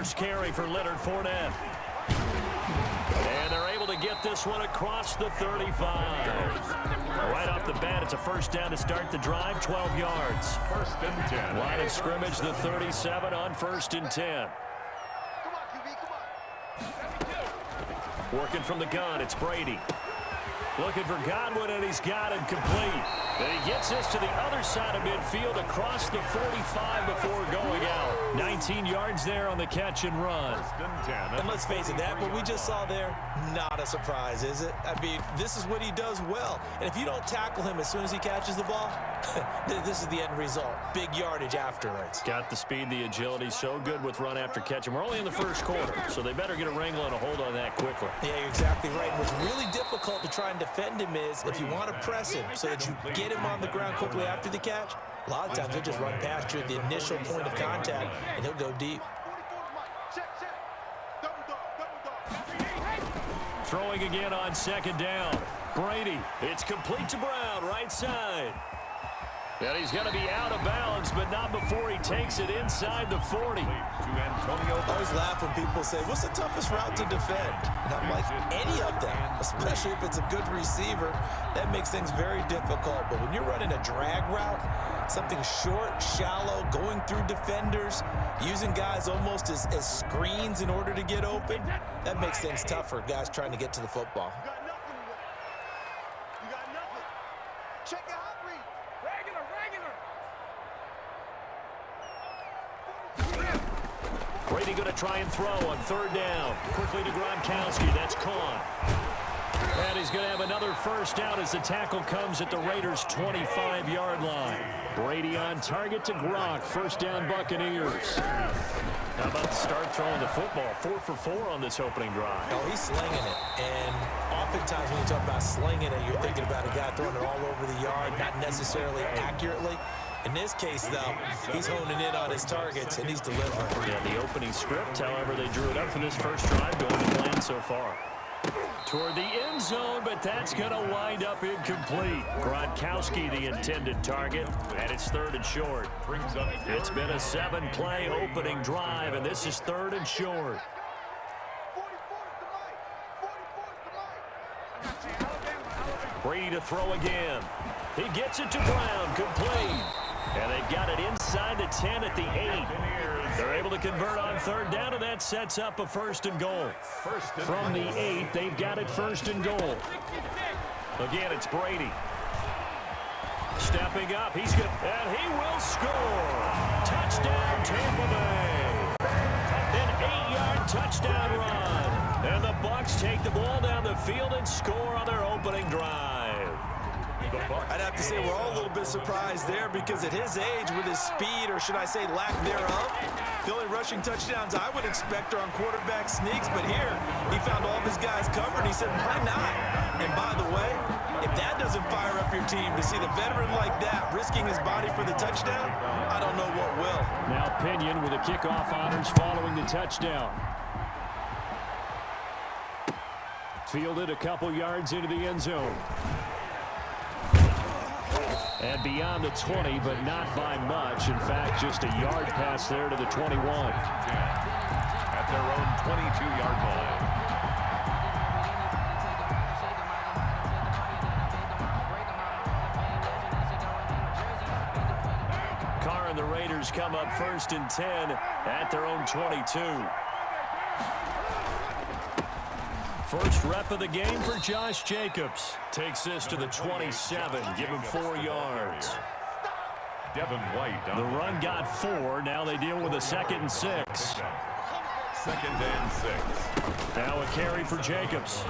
first carry for Leonard Fournette. And they're able to get this one across the 35. Right off the bat, it's a first down to start the drive, 12 yards. First and 10. Line of scrimmage, the 37 on first and 10. Working from the gun, it's Brady. Looking for Godwin, and he's got it complete. And he gets this to the other side of midfield across the 45 before going out. 19 yards there on the catch and run. And let's face it, that what we just saw there, not a surprise, is it? I mean, this is what he does well. And if you don't tackle him as soon as he catches the ball, this is the end result. Big yardage afterwards. Got the speed, the agility, so good with run after catch. And we're only in the first quarter, so they better get a wrangle and a hold on that quickly. Yeah, you're exactly right. And what's really difficult to try and defend him is if you want to press him so that you get him on the ground quickly after the catch, a lot of times he'll just run past you at the initial point of contact, and he'll go deep. Throwing again on second down. Brady, it's complete to Brown, right side. And he's going to be out of bounds, but not before he takes it inside the 40. I always laugh when people say, what's the toughest route to defend? And I'm like, any of them, especially if it's a good receiver. That makes things very difficult. But when you're running a drag route, something short, shallow, going through defenders, using guys almost as screens in order to get open, that makes things tough for guys trying to get to the football. Brady going to try and throw on third down. Quickly to Gronkowski. That's caught. And he's going to have another first down as the tackle comes at the Raiders' 25-yard line. Brady on target to Gronk. First down, Buccaneers. How about to start throwing the football? 4 for 4 on this opening drive. Oh, he's slinging it. And oftentimes when you talk about slinging it, you're thinking about a guy throwing it all over the yard, not necessarily accurately. In this case, though, he's honing in on his targets, and he's delivering. Yeah, the opening script, however, they drew it up for this first drive going to plan so far. Toward the end zone, but that's going to wind up incomplete. Gronkowski, the intended target, and it's third and short. It's been a 7-play opening drive, and this is third and short. Brady to throw again. He gets it to Brown, complete. And they've got it inside the 10 at the 8. They're able to convert on third down, and that sets up a first and goal. From the 8, they've got it first and goal. Again, it's Brady. Stepping up, he's good, and he will score. Touchdown, Tampa Bay. An 8-yard touchdown run. And the Bucs take the ball down the field and score on their opening drive. I'd have to say we're all a little bit surprised there because at his age, with his speed, or should I say lack thereof, the only rushing touchdowns I would expect are on quarterback sneaks. But here, he found all of his guys covered. He said, why not? And by the way, if that doesn't fire up your team to see the veteran like that risking his body for the touchdown, I don't know what will. Now Pinion with the kickoff honors following the touchdown. Fielded a couple yards into the end zone. And beyond the 20, but not by much. In fact, just a yard pass there to the 21. At their own 22-yard line. Carr and the Raiders come up first and 10 at their own 22. First rep of the game for Josh Jacobs. Takes this to the 27. Give him 4 yards. Devin White. The run got 4. Now they deal with a 2nd and 6. 2nd and 6. Now a carry for Jacobs.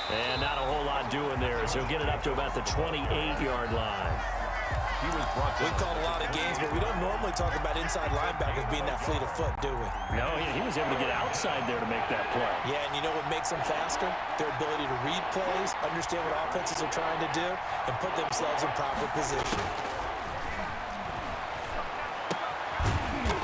And not a whole lot doing there as he'll get it up to about the 28-yard line. We've called a lot of games, but we don't normally talk about inside linebackers being that fleet of foot, do we? No, he was able to get outside there to make that play. Yeah, and you know what makes them faster? Their ability to read plays, understand what offenses are trying to do, and put themselves in proper position.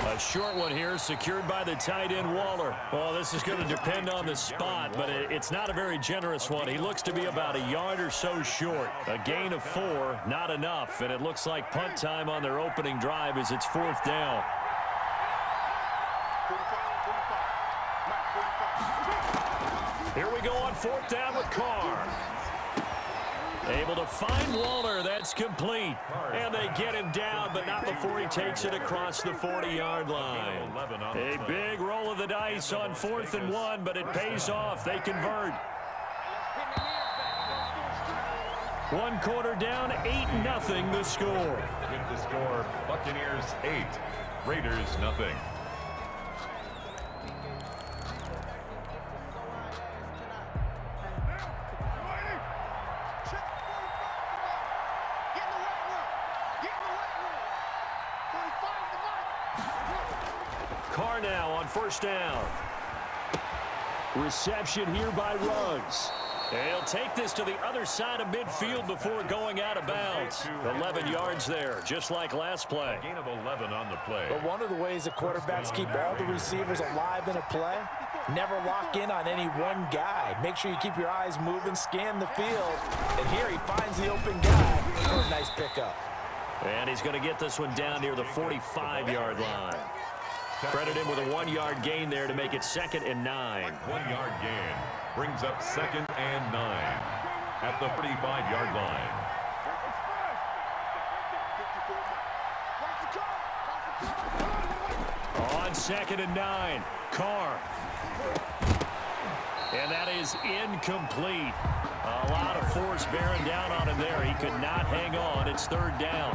A short one here, secured by the tight end Waller. Well, this is going to depend on the spot, but it's not a very generous one. He looks to be about a yard or so short. A gain of 4, not enough, and it looks like punt time on their opening drive as it's 4th down. Here we go on 4th down with Carr. Able to find Waller. That's complete. And they get him down, but not before he takes it across the 40-yard line. A big roll of the dice on 4th and 1, but it pays off. They convert. 1 quarter down, 8-0 the score. With the score, Buccaneers 8, Raiders 0. Carr now on 1st down. Reception here by Ruggs. He'll take this to the other side of midfield before going out of bounds. 11 yards there, just like last play. Gain of 11 on the play. But one of the ways that quarterbacks keep all the receivers alive in a play, never lock in on any one guy. Make sure you keep your eyes moving, scan the field. And here he finds the open guy for a nice pickup. And he's going to get this one down near the 45-yard line. Credit him with a 1-yard gain there to make it 2nd and 9. 1-yard gain brings up 2nd and 9 at the 35-yard line. On 2nd and 9, Carr. And that is incomplete. A lot of force bearing down on him there. He could not hang on. It's 3rd down.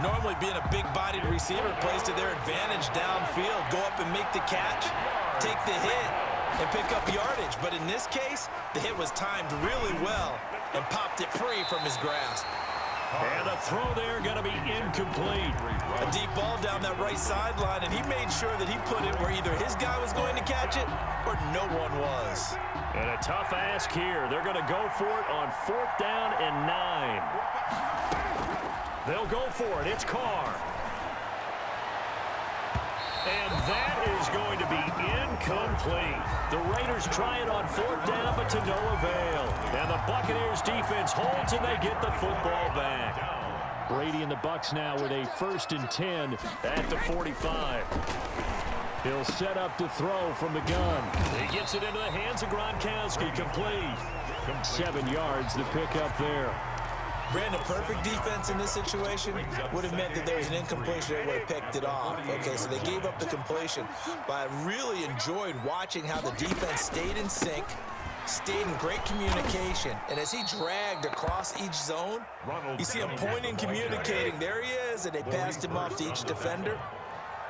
Normally being a big-bodied receiver plays to their advantage downfield. Go up and make the catch, take the hit, and pick up yardage. But in this case, the hit was timed really well and popped it free from his grasp. And the throw there going to be incomplete. A deep ball down that right sideline, and he made sure that he put it where either his guy was going to catch it or no one was. And a tough ask here. They're going to go for it on 4th down and 9. They'll go for it. It's Carr. And that is going to be incomplete. The Raiders try it on 4th down, but to no avail. And the Buccaneers defense holds, and they get the football back. Brady and the Bucs now with a 1st and 10 at the 45. He'll set up to throw from the gun. He gets it into the hands of Gronkowski. Complete. 7 yards, the pickup there. Brandon, perfect defense in this situation would have meant that there was an incompletion. They would have picked it off. Okay, so they gave up the completion. But I really enjoyed watching how the defense stayed in sync, stayed in great communication. And as he dragged across each zone, you see him pointing, communicating. There he is, and they passed him off to each defender.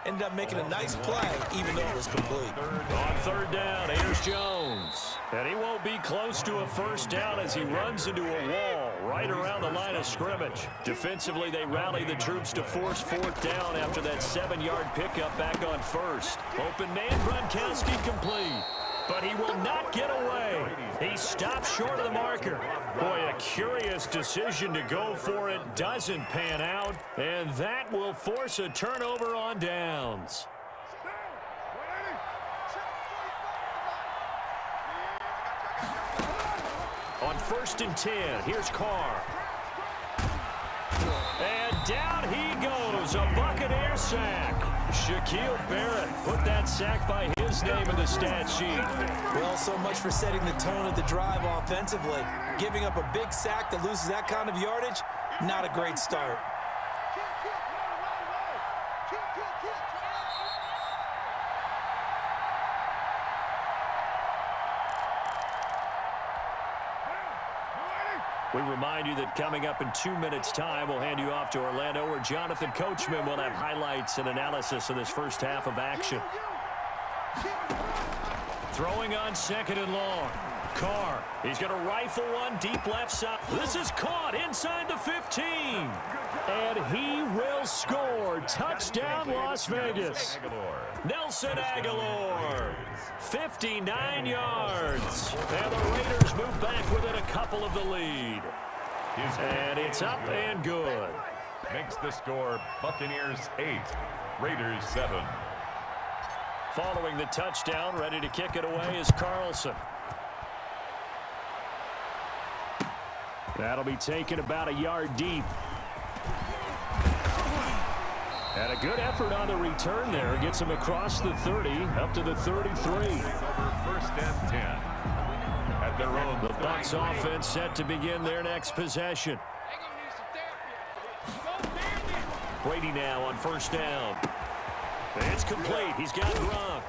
Ended up making a nice play, even though it was complete. On 3rd down, here's Jones. And he won't be close to a 1st down as he runs into a wall right around the line of scrimmage. Defensively, they rally the troops to force 4th down after that 7-yard pickup back on 1st. Open man, Gronkowski complete. But he will not get away. He stops short of the marker. Boy, a curious decision to go for it. Doesn't pan out. And that will force a turnover on downs. On 1st and 10, here's Carr. And down he goes. A Buccaneer sack. Shaquille Barrett put that sack by his name in the stat sheet. Well, so much for setting the tone of the drive offensively. Giving up a big sack that loses that kind of yardage, not a great start. We remind you that coming up in 2 minutes' time, we'll hand you off to Orlando, where Jonathan Coachman will have highlights and analysis of this first half of action. Throwing on 2nd and long. Carr, he's going to rifle one deep left side. This is caught inside the 15. And he will score. Touchdown, Las Vegas. Nelson Aguilar, 59 yards. And the Raiders move back within a couple of the lead. And it's up and good. Makes the score Buccaneers 8, Raiders 7. Following the touchdown, ready to kick it away is Carlson. That'll be taken about a yard deep. And a good effort on the return there. Gets him across the 30, up to the 33. Over 1st and 10. The Bucs offense set to begin their next possession. Brady now on first down. It's complete. He's got Gronk.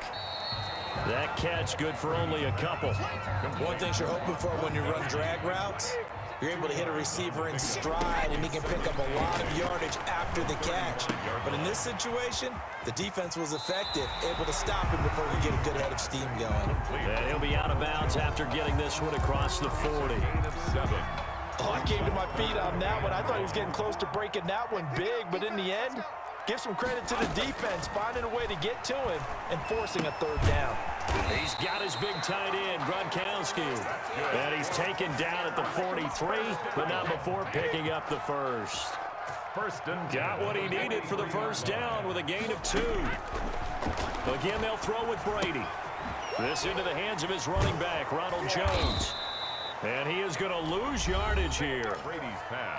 That catch good for only a couple. One thing you're hoping for when you run drag routes, you're able to hit a receiver in stride, and he can pick up a lot of yardage after the catch. But in this situation, the defense was effective, able to stop him before we get a good head of steam going. And he'll be out of bounds after getting this one across the 40. Oh, I came to my feet on that one. I thought he was getting close to breaking that one big, but in the end, give some credit to the defense, finding a way to get to him and forcing a third down. He's got his big tight end, Gronkowski. And he's taken down at the 43, but not before picking up the first. Got what he needed for the first down with a gain of 2. Again, they'll throw with Brady. This into the hands of his running back, Ronald Jones. And he is going to lose yardage here.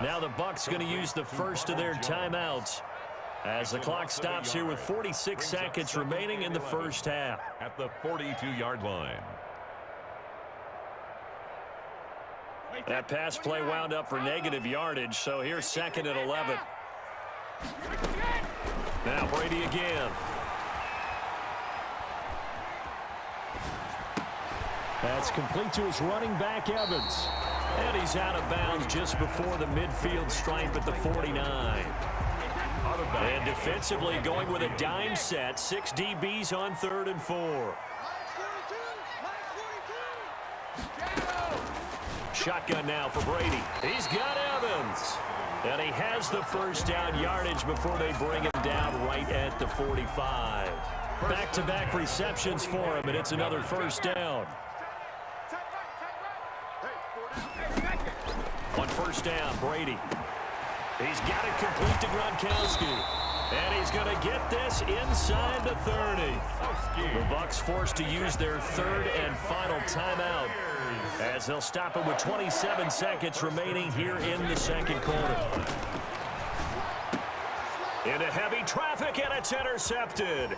Now the Bucs going to use the first of their timeouts as the clock stops here with 46 seconds remaining in the first half. At the 42-yard line. That pass play wound up for negative yardage, so here's 2nd and 11. Now Brady again. That's complete to his running back, Evans. And he's out of bounds just before the midfield stripe at the 49. And defensively going with a dime set. 6 DBs on 3rd and 4. Shotgun now for Brady. He's got Evans. And he has the first down yardage before they bring him down right at the 45. Back-to-back receptions for him, and it's another first down. On first down, Brady. He's got it complete to Gronkowski. And he's going to get this inside the 30. The Bucs forced to use their 3rd and final timeout as they'll stop it with 27 seconds remaining here in the 2nd quarter. Into heavy traffic, and it's intercepted.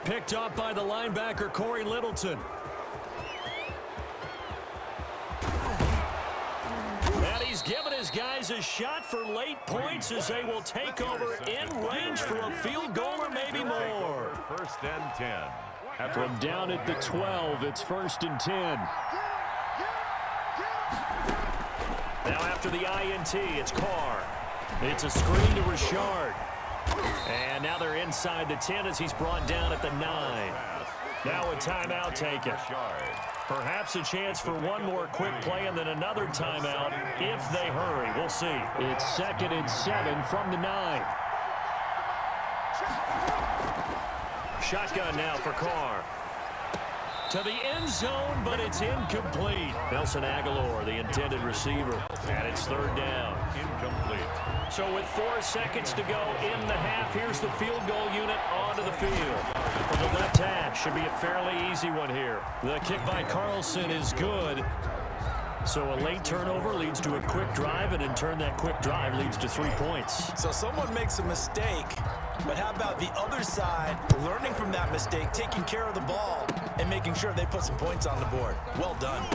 Picked up by the linebacker, Corey Littleton. He's given his guys a shot for late points as they will take over in range for a field goal or maybe more. 1st and 10. From down at the 12, it's 1st and 10. Now after the INT, it's Carr. It's a screen to Richard. And now they're inside the 10 as he's brought down at the 9. Now a timeout taken. Perhaps a chance for one more quick play and then another timeout if they hurry. We'll see. It's 2nd and 7 from the 9. Shotgun now for Carr. To the end zone, but it's incomplete. Nelson Aguilar, the intended receiver. And it's 3rd down. Incomplete. So with 4 seconds to go in the half, here's the field goal unit onto the field. From the left hash, should be a fairly easy one here. The kick by Carlson is good. So a late turnover leads to a quick drive, and in turn that quick drive leads to 3 points. So someone makes a mistake, but how about the other side learning from that mistake, taking care of the ball, and making sure they put some points on the board? Well done.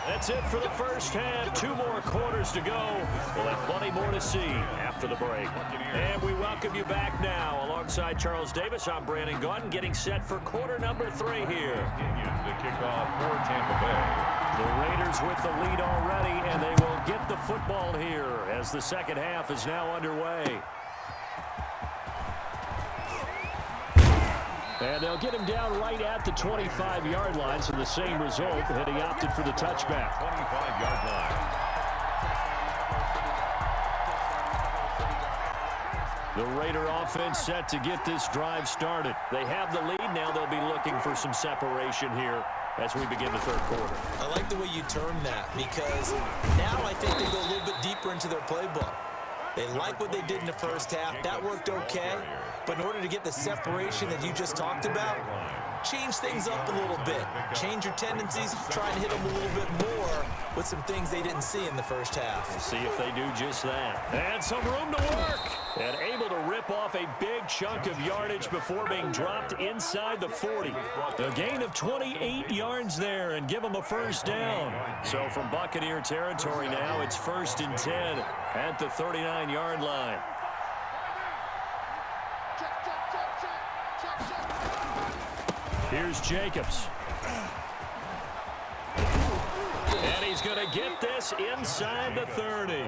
That's it for the first half. 2 more quarters to go. We'll have plenty more to see after the break. And we welcome you back now. Alongside Charles Davis, I'm Brandon Gunn, getting set for quarter number 3 here. The kickoff for Tampa Bay. The Raiders with the lead already, and they will get the football here as the second half is now underway. And they'll get him down right at the 25-yard line, so the same result, and he opted for the touchback. 25-yard line. The Raider offense set to get this drive started. They have the lead. Now they'll be looking for some separation here as we begin the 3rd quarter. I like the way you term that, because now I think they go a little bit deeper into their playbook. They like what they did in the first half. That worked okay. But in order to get the separation that you just talked about, change things up a little bit. Change your tendencies, try and hit them a little bit more with some things they didn't see in the first half. We'll see if they do just that. And some room to work. And able to rip off a big chunk of yardage before being dropped inside the 40. A gain of 28 yards there and give them a first down. So from Buccaneer territory now, it's 1st and 10 at the 39-yard line. Here's Jacobs. And he's going to get this inside the 30.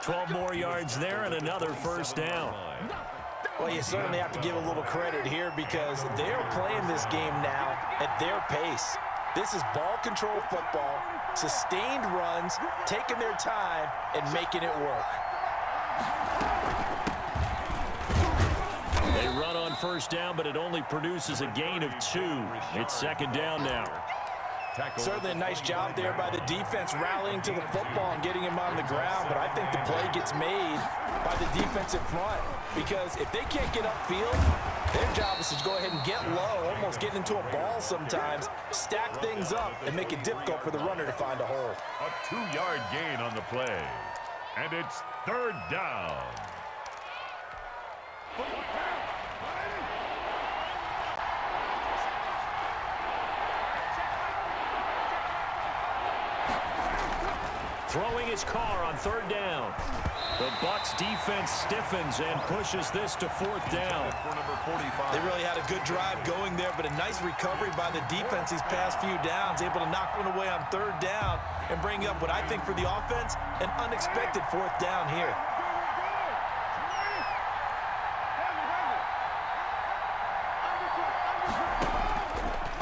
12 more yards there and another first down. Well, you certainly have to give a little credit here because they're playing this game now at their pace. This is ball control football, sustained runs, taking their time and making it work. They run on first down, but it only produces a gain of 2. It's 2nd down now. Certainly a nice job there by the defense rallying to the football and getting him on the ground, but I think the play gets made by the defensive front because if they can't get upfield, their job is to go ahead and get low, almost get into a ball sometimes, stack things up, and make it difficult for the runner to find a hole. A 2-yard gain on the play, and it's 3rd down. Throwing his car on 3rd down. The Bucs defense stiffens and pushes this to 4th down. They really had a good drive going there, but a nice recovery by the defense these past few downs, able to knock one away on 3rd down and bring up what I think for the offense, an unexpected 4th down here.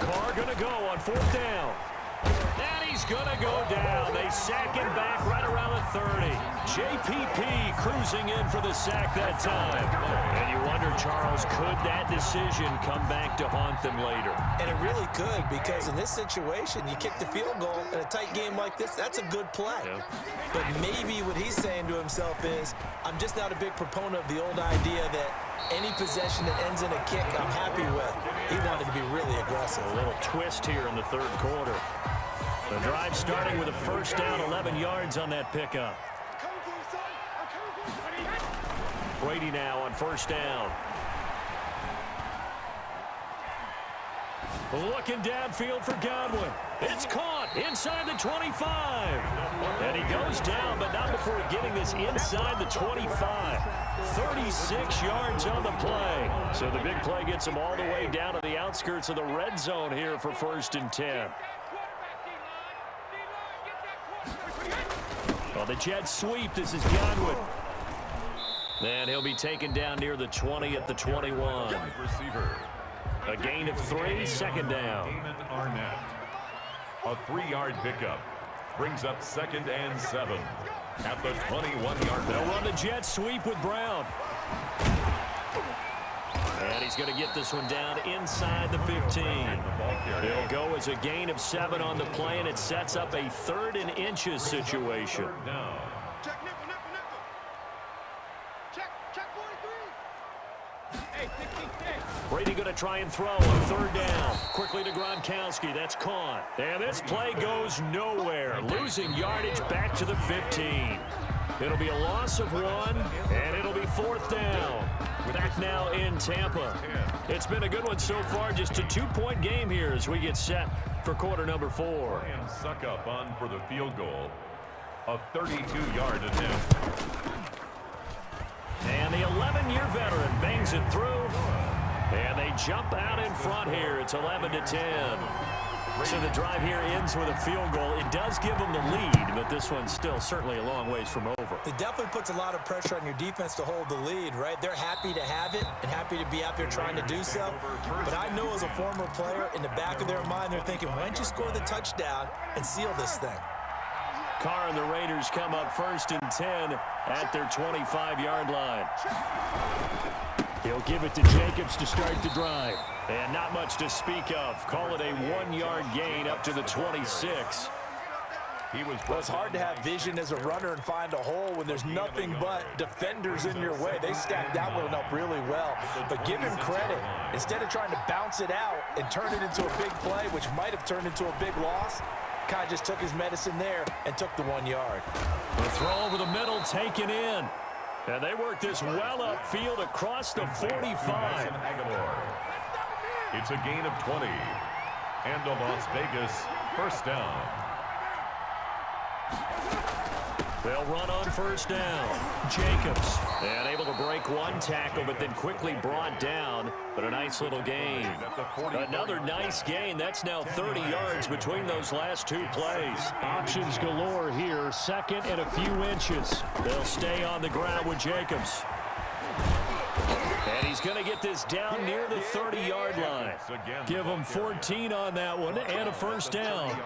Carr gonna go on 4th down. And he's gonna go down. They sack him back right around the 30. JPP cruising in for the sack that time. And you wonder, Charles, could that decision come back to haunt them later? And it really could, because in this situation, you kick the field goal in a tight game like this, that's a good play. Yeah. But maybe what he's saying to himself is, I'm just not a big proponent of the old idea that any possession that ends in a kick I'm happy with. He wanted to be really aggressive. A little twist here in the 3rd quarter. The drive starting with a first down, 11 yards on that pickup. Brady now on 1st down. Looking downfield for Godwin. It's caught inside the 25. And he goes down, but not before getting this inside the 25. 36 yards on the play. So the big play gets him all the way down to the outskirts of the red zone here for 1st and 10. Well, the Jets sweep. This is Godwin. And he'll be taken down near the 20 at the 21. Receiver. A gain of 3, 2nd down. Arnett. A 3-yard pickup brings up 2nd and 7 at the 21-yard They'll line. run the jet sweep with Brown. And he's going to get this one down inside the 15. It'll go as a gain of 7 on the play, and it sets up a 3rd and inches situation. Brady going to try and throw on 3rd down. Quickly to Gronkowski. That's caught. And this play goes nowhere. Losing yardage back to the 15. It'll be a loss of 1, and it'll be 4th down. Back now in Tampa. It's been a good one so far. Just a 2-point game here as we get set for quarter number 4. And suck up on for the field goal. A 32-yard attempt. And the 11-year veteran bangs it through. And they jump out in front here. It's 11-10. So the drive here ends with a field goal. It does give them the lead, but this one's still certainly a long ways from over. It definitely puts a lot of pressure on your defense to hold the lead, right? They're happy to have it and happy to be out there trying to do so. But I know as a former player, in the back of their mind, they're thinking, why don't you score the touchdown and seal this thing? Carr and the Raiders come up 1st and 10 at their 25-yard line. He'll give it to Jacobs to start the drive. And not much to speak of. Call it a 1-yard gain up to the 26. Well, it's hard to have vision as a runner and find a hole when there's nothing but defenders in your way. They stacked that one up really well. But give him credit. Instead of trying to bounce it out and turn it into a big play, which might have turned into a big loss, kind of just took his medicine there and took the 1 yard. The throw over the middle taken in. And they work this well upfield across the 45. It's a gain of 20. And a Las Vegas first down. They'll run on first down. Jacobs, and able to break one tackle, but then quickly brought down. But a nice little gain. Another nice gain. That's now 30 yards between those last two plays. Options galore here. Second and a few inches. They'll stay on the ground with Jacobs. And he's going to get this down near the 30-yard line. Give him 14 on that one and a first down.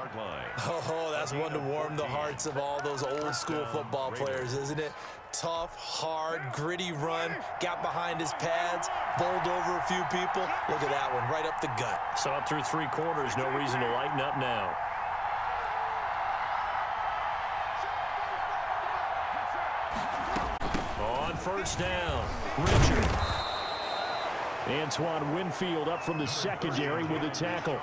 Oh, that's one to warm the hearts of all those old-school football players, isn't it? Tough, hard, gritty run, got behind his pads, bowled over a few people. Look at that one, right up the gut. Saw it through 3 quarters, no reason to lighten up now. On first down, Richard. Antoine Winfield up from the secondary with a tackle.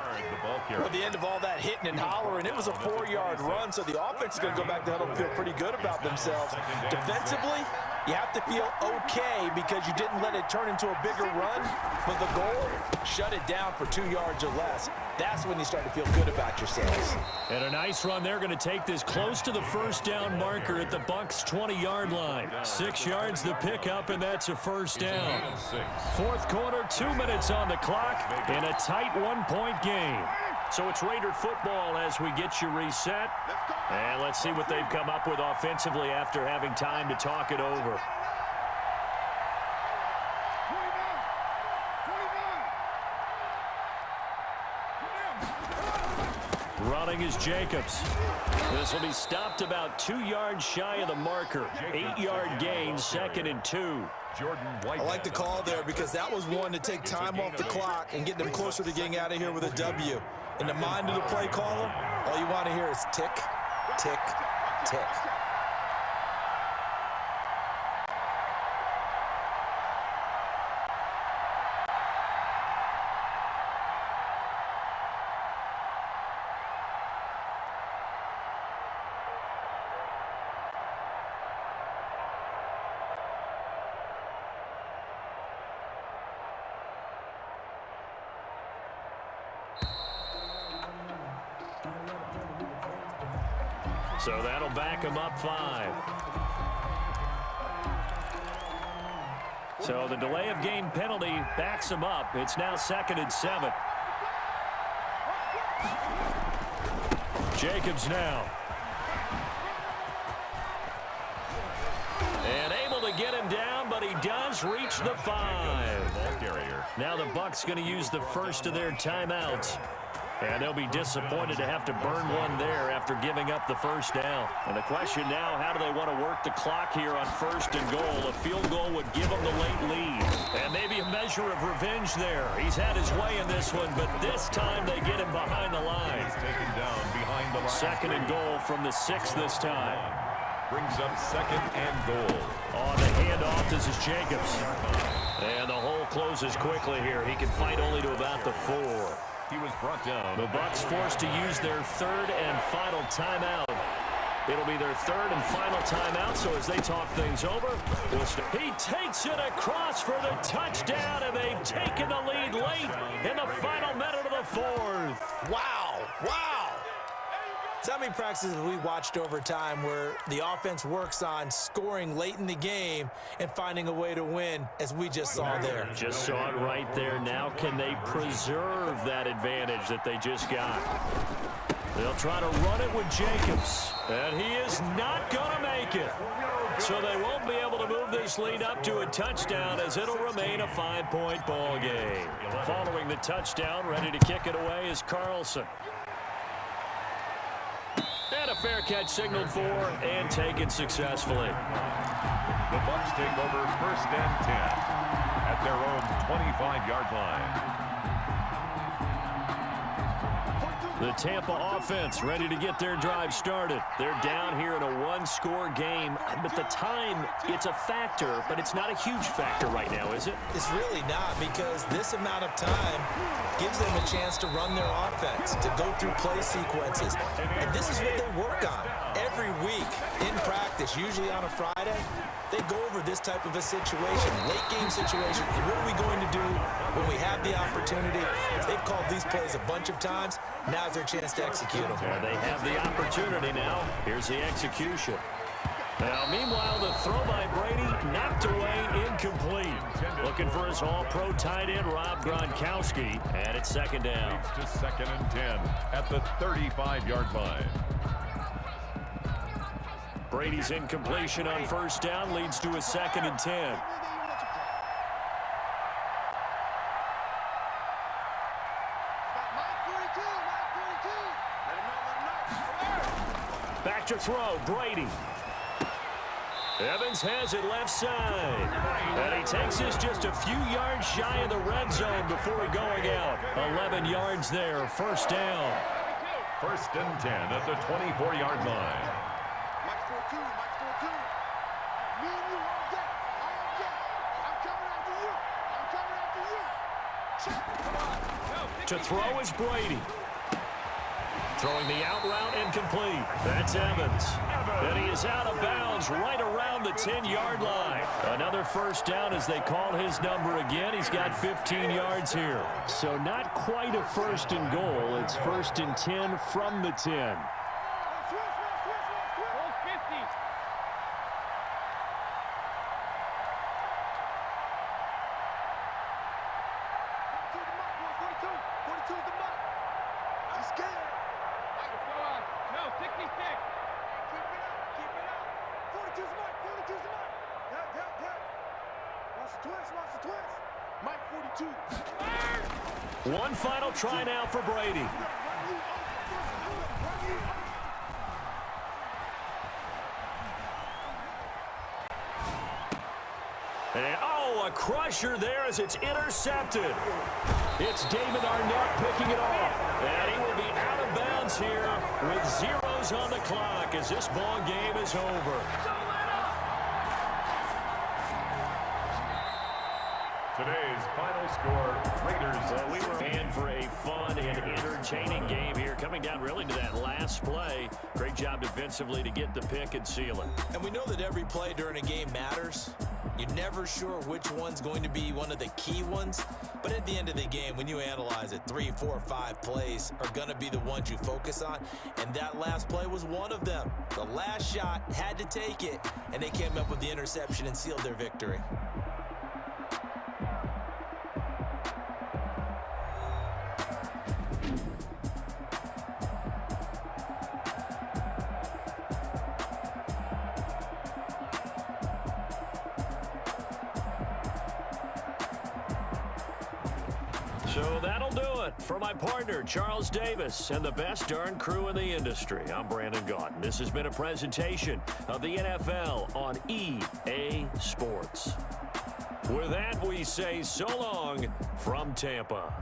Well, at the end of all that hitting and hollering, it was a 4-yard run, so the offense is going to go back to huddle and feel pretty good about themselves. Defensively, you have to feel okay because you didn't let it turn into a bigger run, but the goal, shut it down for 2 yards or less. That's when you start to feel good about yourselves. And a nice run. They're going to take this close to the first down marker at the Bucs' 20-yard line. 6 yards the pickup, and that's a first down. Fourth quarter, 2 minutes on the clock, and a tight 1-point game. So it's Raider football as we get you reset. And let's see what they've come up with offensively after having time to talk it over. Running is Jacobs. This will be stopped about 2 yards shy of the marker. 8-yard gain, 2nd and 2. I like the call there because that was one to take time off the clock and get them closer to getting out of here with a W. In the mind of the play caller, all you want to hear is tick, tick, tick. So that'll back him up 5. So the delay of game penalty backs him up. It's now 2nd and 7. Jacobs now. And able to get him down, but he does reach the 5. Now the Bucs going to use the first of their timeouts. And they'll be disappointed to have to burn one there after giving up the first down. And the question now, how do they want to work the clock here on 1st and goal? A field goal would give them the late lead. And maybe a measure of revenge there. He's had his way in this one, but this time they get him behind the line. Taken down behind the line. 2nd and goal from the 6 this time. Brings up 2nd and goal. On the handoff, this is Jacobs. And the hole closes quickly here. He can fight only to about the 4. He was brought down. The Bucs forced to use their 3rd and final timeout. It'll be their 3rd and final timeout, so as they talk things over, he takes it across for the touchdown, and they've taken the lead late in the final minute of the 4th. Wow, wow. So many practices we watched over time where the offense works on scoring late in the game and finding a way to win, as we just saw there. Just saw it right there. Now can they preserve that advantage that they just got? They'll try to run it with Jacobs, and he is not going to make it. So they won't be able to move this lead up to a touchdown, as it'll remain a 5-point ball game. Following the touchdown, ready to kick it away is Carlson. And a fair catch signaled for and taken successfully. The Bucs take over 1st and 10 at their own 25-yard line. The Tampa offense ready to get their drive started. They're down here in a one-score game. But the time, it's a factor, but it's not a huge factor right now, is it? It's really not, because this amount of time gives them a chance to run their offense, to go through play sequences. And this is what they work on every week in practice, usually on a Friday. They go over this type of a situation, late game situation. What are we going to do when we have the opportunity? They've called these plays a bunch of times. Now's their chance to execute them. Yeah, they have the opportunity now. Here's the execution. Now, meanwhile, the throw by Brady knocked away, incomplete. Looking for his all-pro tight end, Rob Gronkowski, and it's second down. To 2nd and 10 at the 35-yard line. Brady's incompletion on first down leads to a 2nd and 10. Back to throw, Brady. Evans has it left side. And he takes this just a few yards shy of the red zone before going out. 11 yards there, first down. 1st and 10 at the 24-yard line. To throw is Brady. Throwing the out route incomplete. That's Evans. And he is out of bounds right around the 10-yard line. Another first down as they call his number again. He's got 15 yards here. So not quite a first and goal. It's 1st and 10 from the 10. One final try now for Brady. And, oh, a crusher there as it's intercepted. It's David Arnett picking it off. And he will be out of bounds here with zeros on the clock as this ball game is over. Today's final score, Raiders. Well, we were in for a fun and entertaining game here, coming down really to that last play. Great job defensively to get the pick and seal it. And we know that every play during a game matters. You're never sure which one's going to be one of the key ones. But at the end of the game, when you analyze it, 3, 4, 5 plays are going to be the ones you focus on. And that last play was one of them. The last shot had to take it, and they came up with the interception and sealed their victory. So that'll do it for my partner, Charles Davis, and the best darn crew in the industry. I'm Brandon Gaudin. This has been a presentation of the NFL on EA Sports. With that, we say so long from Tampa.